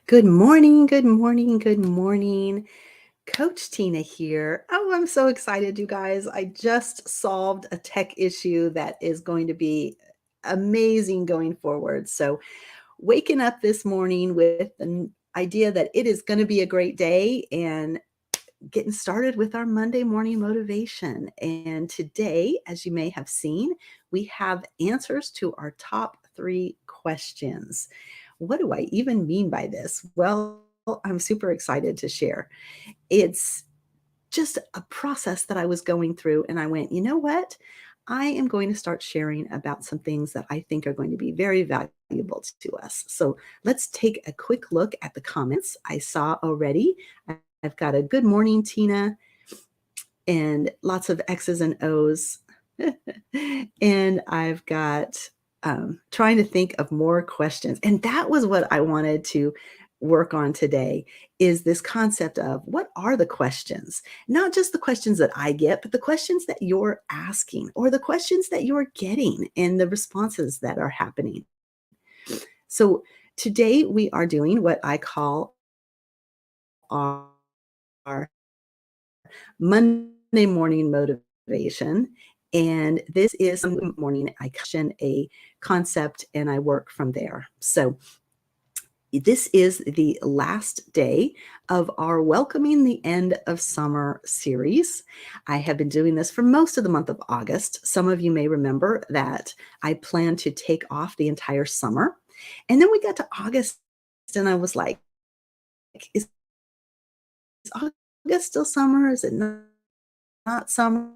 Good morning, good morning, good morning. Coach Tina here. Oh, I'm so excited, you guys. I just solved a tech issue that is going to be amazing going forward. So, waking up this morning with an idea that it is going to be a great day and getting started with our Monday morning motivation. And today, as you may have seen, we have answers to our top 3 questions. What do I even mean by this? Well, I'm super excited to share. It's just a process that I was going through, and I went, you know what? I am going to start sharing about some things that I think are going to be very valuable to us. So let's take a quick look at the comments I saw already. I've got a good morning, Tina, and lots of X's and O's. And I've got trying to think of more questions. And that was what I wanted to work on today is this concept of what are the questions? Not just the questions that I get, but the questions that you're asking or the questions that you're getting and the responses that are happening. So today we are doing what I call our Monday morning motivation. And this is Monday morning. I question a concept and I work from there. So this is the last day of our Welcoming the End of Summer series. I have been doing this for most of the month of August. Some of you may remember that I planned to take off the entire summer. And then we got to August and I was like, is August still summer? Is it not summer?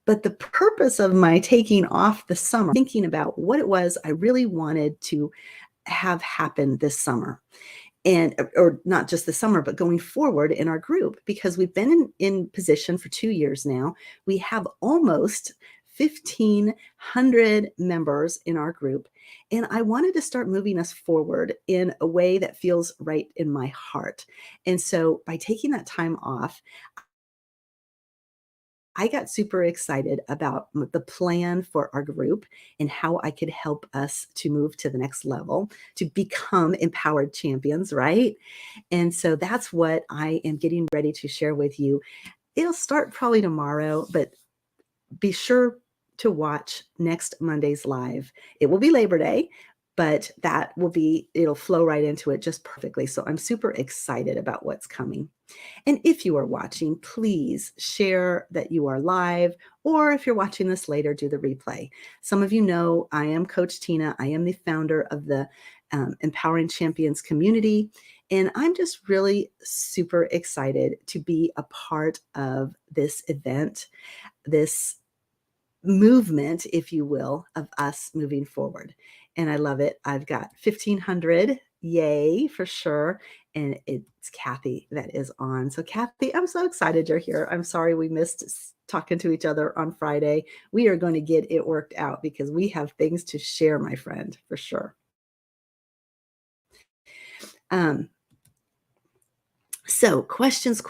But the purpose of my taking off the summer, thinking about what it was I really wanted to have happen this summer. And or not just the summer, but going forward in our group, because we've been in position for 2 years now. We have almost 1,500 members in our group. And I wanted to start moving us forward in a way that feels right in my heart. And so by taking that time off, I got super excited about the plan for our group and how I could help us to move to the next level, to become empowered champions, right? And so that's what I am getting ready to share with you. It'll start probably tomorrow, but be sure to watch next Monday's live. It will be Labor Day, but it'll flow right into it just perfectly. So I'm super excited about what's coming. And if you are watching, please share that you are live, or if you're watching this later, do the replay. Some of you know I am Coach Tina. I am the founder of the Empowering Champions community. And I'm just really super excited to be a part of this event, this movement, if you will, of us moving forward. And I love it. I've got 1,500. Yay, for sure. And it's Kathy that is on. So, Kathy, I'm so excited you're here. I'm sorry we missed talking to each other on Friday. We are going to get it worked out because we have things to share, my friend, for sure. Um, so, questions.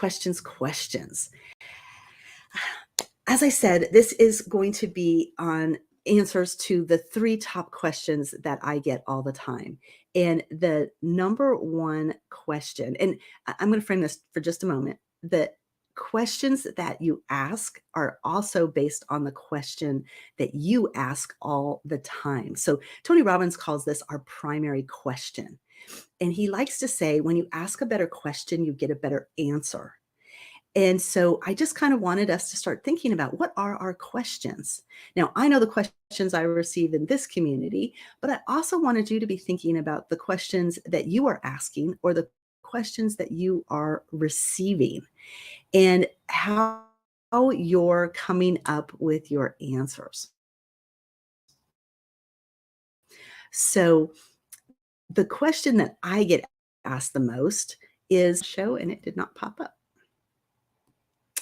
As I said, this is going to be on answers to the 3 top questions that I get all the time. And the number one question, and I'm going to frame this for just a moment. The questions that you ask are also based on the question that you ask all the time. So Tony Robbins calls this our primary question. And he likes to say, when you ask a better question, you get a better answer. And so I just kind of wanted us to start thinking about what are our questions. Now, I know the questions I receive in this community, but I also wanted you to be thinking about the questions that you are asking or the questions that you are receiving and how you're coming up with your answers. So the question that I get asked the most is show, and it did not pop up.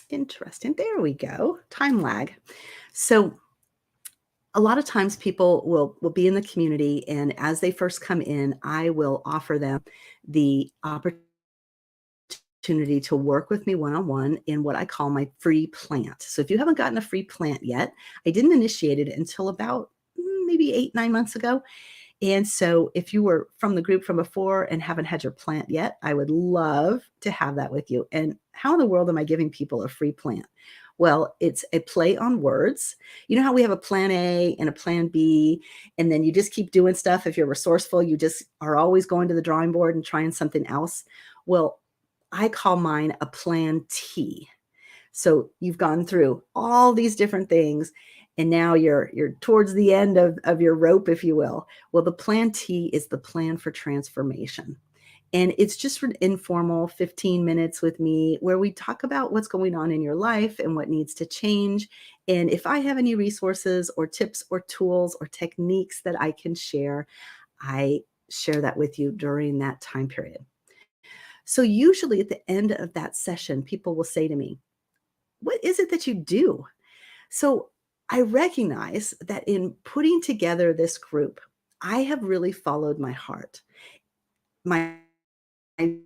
Interesting. There we go. Time lag. So a lot of times people will be in the community, and as they first come in, I will offer them the opportunity to work with me one-on-one in what I call my free plant. So if you haven't gotten a free plant yet, I didn't initiate it until about maybe 8, 9 months ago. And so if you were from the group from before and haven't had your plant yet, I would love to have that with you. And how in the world am I giving people a free plant? Well, it's a play on words. You know how we have a plan A and a plan B, and then you just keep doing stuff. If you're resourceful, you just are always going to the drawing board and trying something else. Well, I call mine a plan T. So you've gone through all these different things, and now you're towards the end of your rope, if you will. Well, the plan T is the plan for transformation. And it's just an informal 15 minutes with me where we talk about what's going on in your life and what needs to change. And if I have any resources or tips or tools or techniques that I can share, I share that with you during that time period. So usually at the end of that session, people will say to me, "What is it that you do?" So I recognize that in putting together this group, I have really followed my heart, my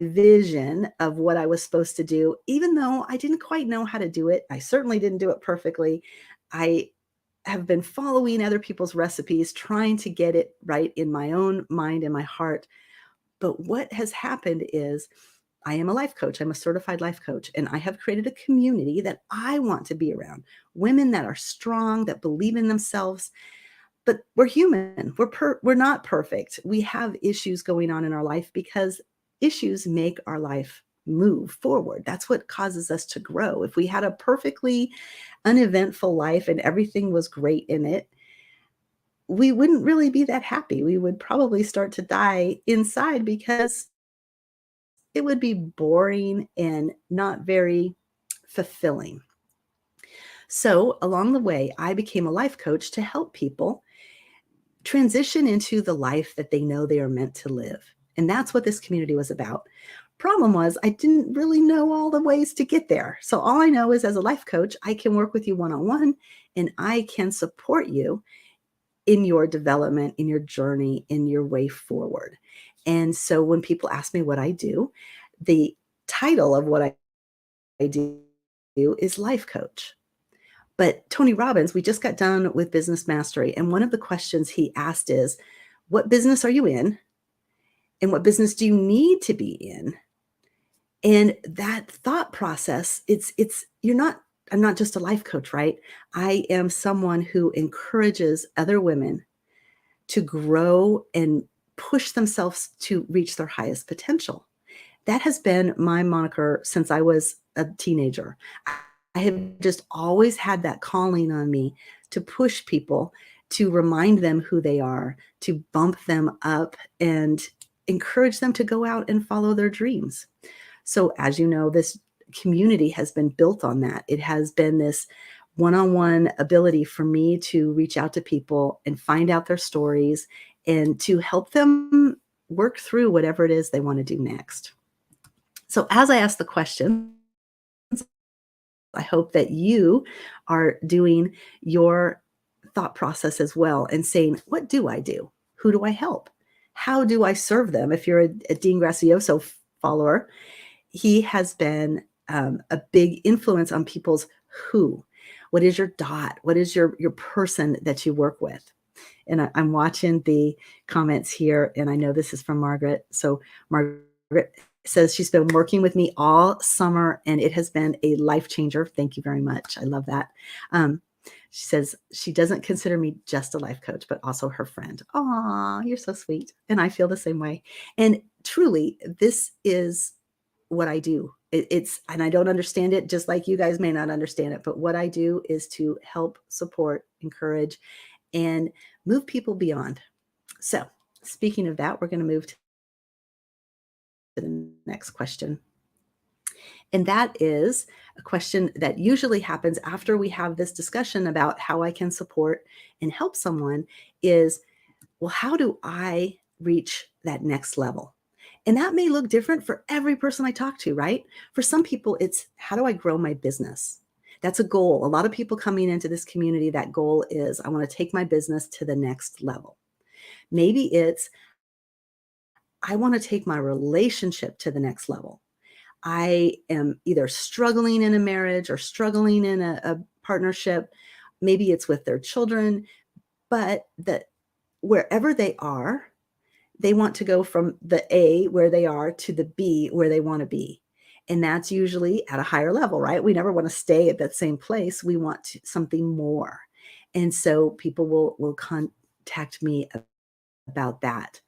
vision of what I was supposed to do, even though I didn't quite know how to do it. I certainly didn't do it perfectly. I have been following other people's recipes, trying to get it right in my own mind and my heart. But what has happened is I am a life coach. I'm a certified life coach, and I have created a community that I want to be around. Women that are strong, that believe in themselves, but we're human. We're not perfect. We have issues going on in our life because issues make our life move forward. That's what causes us to grow. If we had a perfectly uneventful life and everything was great in it, we wouldn't really be that happy. We would probably start to die inside because it would be boring and not very fulfilling. So, along the way, I became a life coach to help people transition into the life that they know they are meant to live. And that's what this community was about. Problem was, I didn't really know all the ways to get there. So, all I know is as a life coach, I can work with you one on one and I can support you in your development, in your journey, in your way forward. And so, when people ask me what I do, the title of what I do is life coach. But Tony Robbins, we just got done with Business Mastery. And one of the questions he asked is, what business are you in? And what business do you need to be in? And that thought process, you're not, I'm not just a life coach, right? I am someone who encourages other women to grow and push themselves to reach their highest potential. That has been my moniker since I was a teenager. I have just always had that calling on me to push people, to remind them who they are, to bump them up and encourage them to go out and follow their dreams. So, as you know, this community has been built on that. It has been this one on one ability for me to reach out to people and find out their stories and to help them work through whatever it is they want to do next. So, as I ask the question, I hope that you are doing your thought process as well and saying, what do I do? Who do I help? How do I serve them? If you're a Dean Gracioso follower, he has been a big influence on people's who. What is your dot? What is your person that you work with? And I'm watching the comments here, and I know this is from Margaret. So Margaret says she's been working with me all summer, and it has been a life changer. Thank you very much. I love that. She says she doesn't consider me just a life coach, but also her friend. Aw, you're so sweet. And I feel the same way. And truly, this is what I do. And I don't understand it, just like you guys may not understand it. But what I do is to help, support, encourage, and move people beyond. So, speaking of that, we're going to move to the next question. And that is a question that usually happens after we have this discussion about how I can support and help someone is, well, how do I reach that next level? And that may look different for every person I talk to, right? For some people, it's how do I grow my business? That's a goal. A lot of people coming into this community, that goal is I want to take my business to the next level. Maybe it's I want to take my relationship to the next level. I am either struggling in a marriage or struggling in a partnership. Maybe it's with their children, but wherever they are, they want to go from the A where they are to the B where they want to be. And that's usually at a higher level, right? We never want to stay at that same place. We want something more. And so people will contact me about that.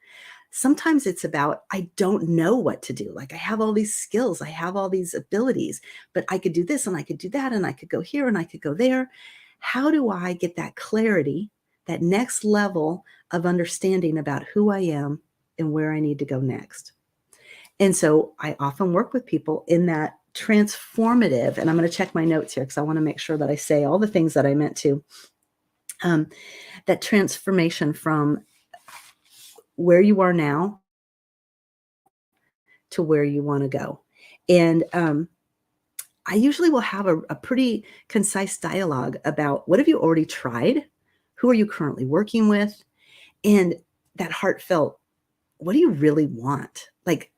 Sometimes it's about, I don't know what to do. Like I have all these skills, I have all these abilities, but I could do this and I could do that and I could go here and I could go there. How do I get that clarity, that next level of understanding about who I am and where I need to go next? And so I often work with people in that transformative, and I'm going to check my notes here because I want to make sure that I say all the things that I meant to. That transformation from where you are now to where you want to go. And I usually will have a pretty concise dialogue about what have you already tried? Who are you currently working with? And that heartfelt, what do you really want? Like,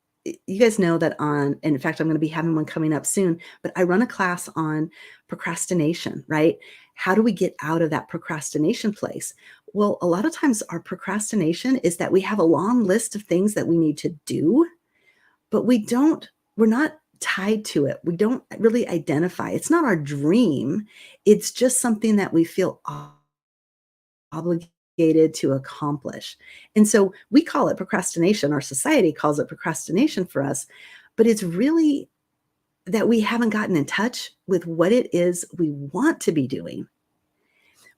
you guys know that and in fact, I'm going to be having one coming up soon, but I run a class on procrastination, right? How do we get out of that procrastination place? Well, a lot of times our procrastination is that we have a long list of things that we need to do, but we're not tied to it. We don't really identify. It's not our dream. It's just something that we feel obligated to accomplish. And so we call it procrastination. Our society calls it procrastination for us, but it's really that we haven't gotten in touch with what it is we want to be doing.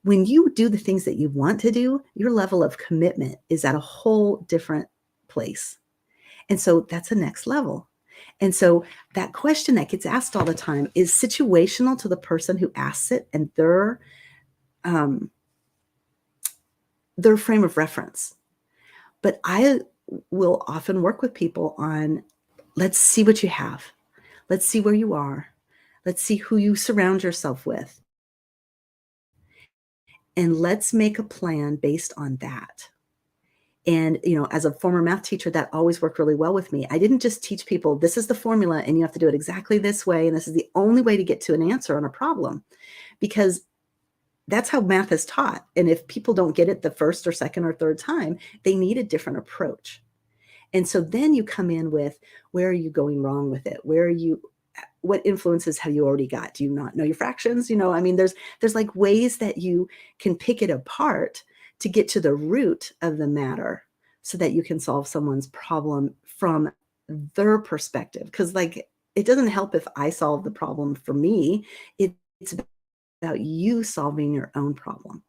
When you do the things that you want to do, your level of commitment is at a whole different place. And so that's the next level. And so that question that gets asked all the time is situational to the person who asks it and their frame of reference. But I will often work with people on, let's see what you have. Let's see where you are. Let's see who you surround yourself with. And let's make a plan based on that. And, as a former math teacher, that always worked really well with me. I didn't just teach people, this is the formula and you have to do it exactly this way. And this is the only way to get to an answer on a problem, because that's how math is taught. And if people don't get it the first or second or third time, they need a different approach. And so then you come in with, where are you going wrong with it? What influences have you already got? Do you not know your fractions? There's like ways that you can pick it apart to get to the root of the matter so that you can solve someone's problem from their perspective. Because it doesn't help if I solve the problem for me. It's about you solving your own problem.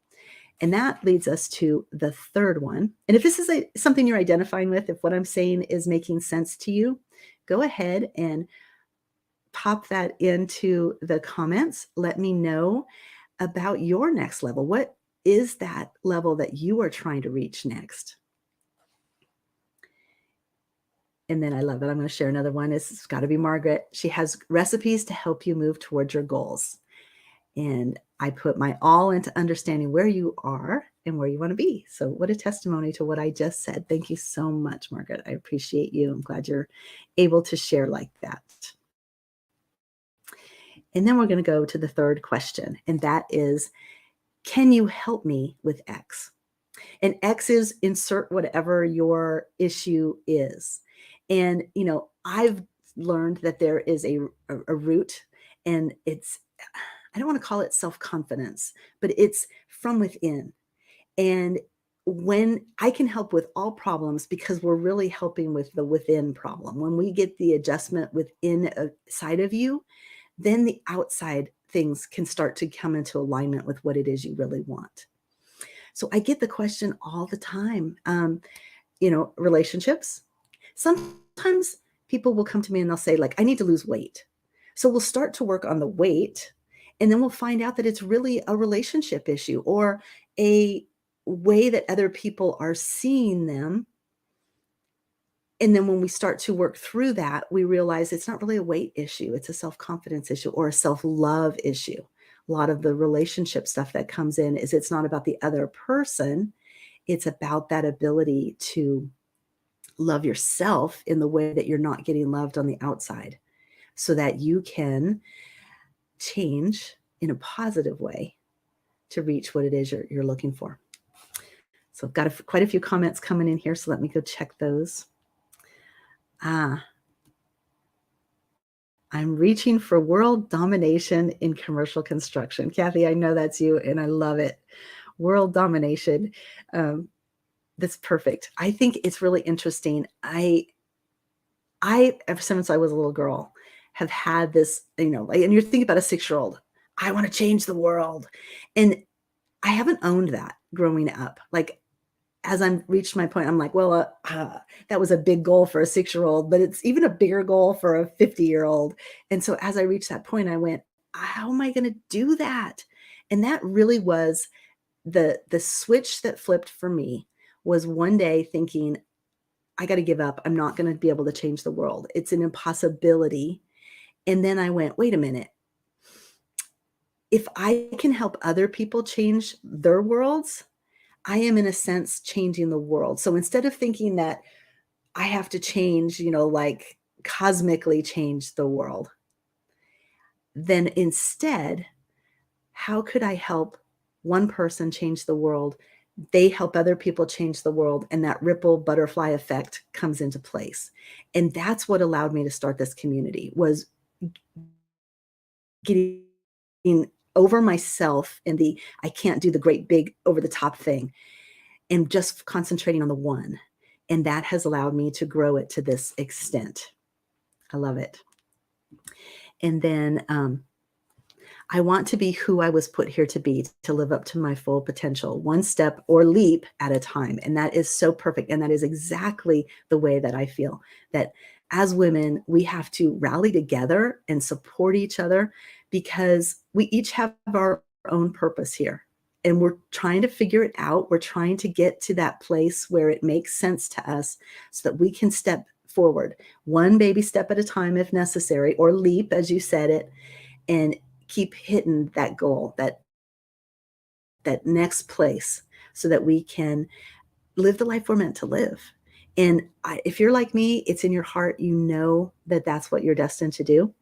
And that leads us to the third one. And if this is something you're identifying with, if what I'm saying is making sense to you, go ahead and pop that into the comments. Let me know about your next level. What is that level that you are trying to reach next? And then I love it. I'm going to share another one. It's got to be Margaret. She has recipes to help you move towards your goals. And I put my all into understanding where you are and where you want to be. So what a testimony to what I just said. Thank you so much, Margaret. I appreciate you. I'm glad you're able to share like that. And then we're going to go to the third question, and that is, can you help me with X? And X is insert whatever your issue is. And, I've learned that there is a root, and I don't want to call it self-confidence, but it's from within. And when I can help with all problems, because we're really helping with the within problem, when we get the adjustment within a side of you, then the outside things can start to come into alignment with what it is you really want. So I get the question all the time, relationships. Sometimes people will come to me and they'll say, I need to lose weight. So we'll start to work on the weight, and then we'll find out that it's really a relationship issue or a way that other people are seeing them. And then when we start to work through that, we realize it's not really a weight issue. It's a self-confidence issue or a self-love issue. A lot of the relationship stuff that comes in is it's not about the other person. It's about that ability to love yourself in the way that you're not getting loved on the outside, so that you can change in a positive way to reach what it is you're looking for. So I've got quite a few comments coming in here, so let me go check those. I'm reaching for world domination in commercial construction. Kathy, I know that's you, and I love it. World domination. That's perfect. I think it's really interesting. Ever since I was a little girl, have had this, and you're thinking about a 6-year-old. I want to change the world. And I haven't owned that growing up. Like, as I'm reached my point, I'm like, well, that was a big goal for a 6-year-old, but it's even a bigger goal for a 50-year-old. And so as I reached that point, I went, how am I going to do that? And that really was the switch that flipped for me, was one day thinking, I got to give up. I'm not going to be able to change the world. It's an impossibility. And then I went, wait a minute. If I can help other people change their worlds, I am, in a sense, changing the world. So instead of thinking that I have to change, like cosmically change the world, then instead, how could I help one person change the world? They help other people change the world, and that ripple butterfly effect comes into place. And that's what allowed me to start this community, was getting over myself and I can't do the great big over the top thing, and just concentrating on the one. And that has allowed me to grow it to this extent. I love it. And then I want to be who I was put here to be, to live up to my full potential, one step or leap at a time. And that is so perfect. And that is exactly the way that I feel, that as women, we have to rally together and support each other, because we each have our own purpose here. And we're trying to figure it out. We're trying to get to that place where it makes sense to us, so that we can step forward, one baby step at a time if necessary, or leap, as you said it, and keep hitting that goal, that next place, so that we can live the life we're meant to live. And if you're like me, it's in your heart, that that's what you're destined to do.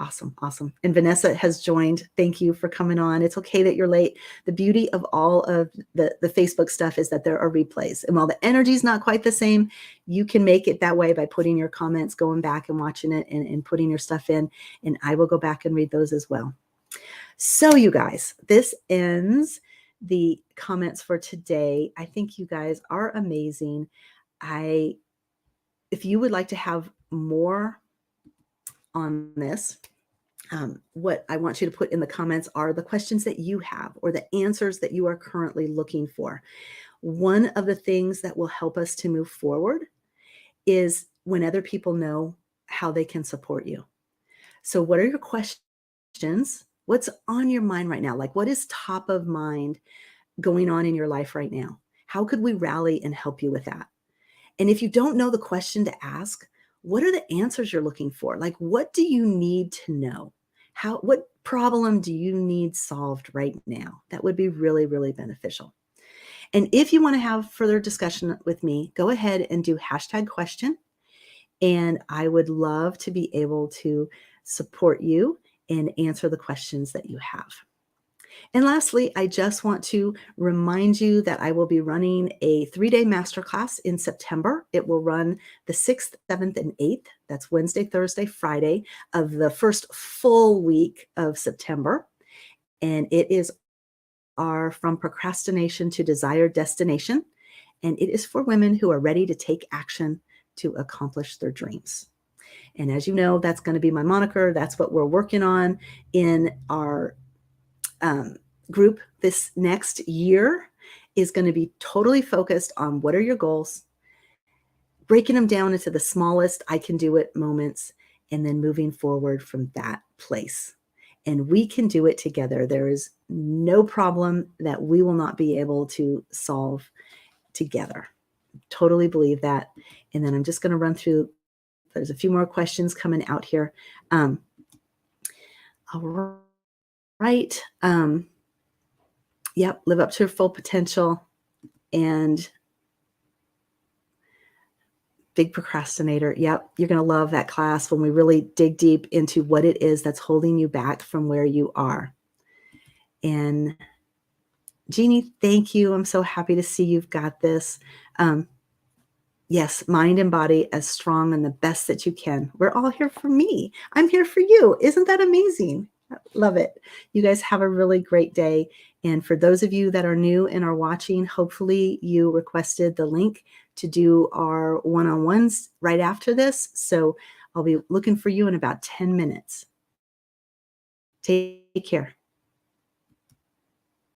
Awesome. Awesome. And Vanessa has joined. Thank you for coming on. It's okay that you're late. The beauty of all of the Facebook stuff is that there are replays. And while the energy is not quite the same, you can make it that way by putting your comments, going back and watching it, and putting your stuff in. And I will go back and read those as well. So you guys, this ends the comments for today. I think you guys are amazing. If you would like to have more on this, what I want you to put in the comments are the questions that you have, or the answers that you are currently looking for. One of the things that will help us to move forward is when other people know how they can support you. So what are your questions? What's on your mind right now? Like, what is top of mind going on in your life right now? How could we rally and help you with that? And if you don't know the question to ask, what are the answers you're looking for? Like, what do you need to know? What problem do you need solved right now? That would be really, really beneficial. And if you want to have further discussion with me, go ahead and do #question. And I would love to be able to support you and answer the questions that you have. And lastly, I just want to remind you that I will be running a 3-day masterclass in September. It will run the 6th, 7th, and 8th. That's Wednesday, Thursday, Friday of the first full week of September. And it is our From Procrastination to Desired Destination. And it is for women who are ready to take action to accomplish their dreams. And as you know, that's going to be my moniker. That's what we're working on in our group this next year, is going to be totally focused on what are your goals, breaking them down into the smallest I can do it moments, and then moving forward from that place. And we can do it together. There is no problem that we will not be able to solve together. Totally believe that. And then I'm just going to run through. There's a few more questions coming out here. All right. Yep, live up to your full potential. And big procrastinator. Yep, you're going to love that class when we really dig deep into what it is that's holding you back from where you are. And Jeannie, thank you. I'm so happy to see you've got this. Um, yes, mind and body as strong and the best that you can. We're all here for me. I'm here for you. Isn't that amazing? I love it. You guys have a really great day. And for those of you that are new and are watching, hopefully you requested the link to do our one-on-ones right after this. So I'll be looking for you in about 10 minutes. Take care.